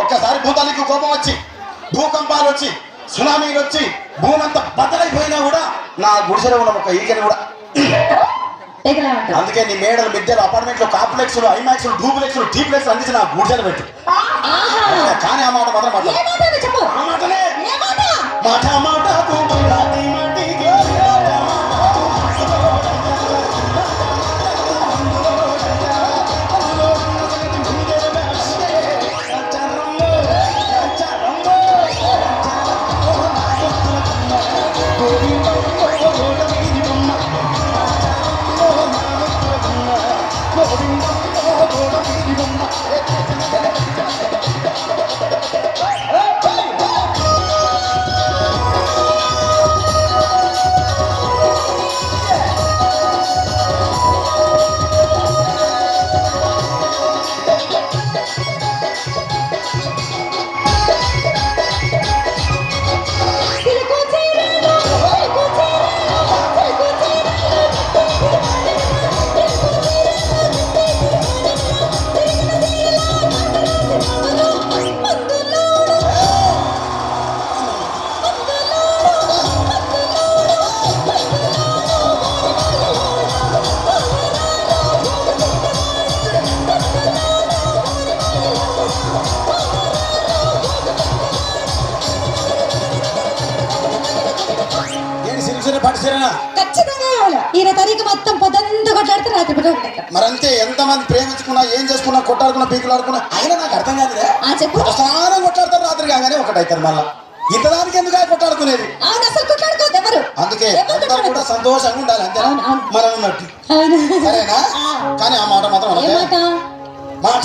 ఒక్కసారి భూతానికి కోపం వచ్చి భూకంపాలు వచ్చి సునామీలు వచ్చి భూమి అంతా బద్దలైపోయినా కూడా నా గుడిసెలో ఉన్న ఒక ఈగని కూడా అందుకే నీ మేడలు మిద్దెలు అపార్ట్మెంట్లు కాంప్లెక్స్ ఐమాక్స్ డూప్లెక్స్ టీప్లెక్స్ అందించి నా గుడిసెలు పెట్టు. కానీ ఆ మాట మాత్రం మాట్లాడలే మాట మాట మరంతే ఎంతమంది ప్రేమించుకున్నా ఏం చేసుకున్నా కొట్టాడుకున్నా పీకులాడుకున్నా అయినా నాకు అర్థం కాదులే స్నానం కొట్లాడతారు రాత్రి కాగానే ఒకటైతారు మళ్ళా ఇంతదానికి ఎందుకు కొట్టాడుకునేది అందుకే అందరూ కూడా సంతోషంగా ఉండాలి అంతే మనం ఉన్నట్టు సరేనా కానీ ఆ మాట మాత్రం మాట మాట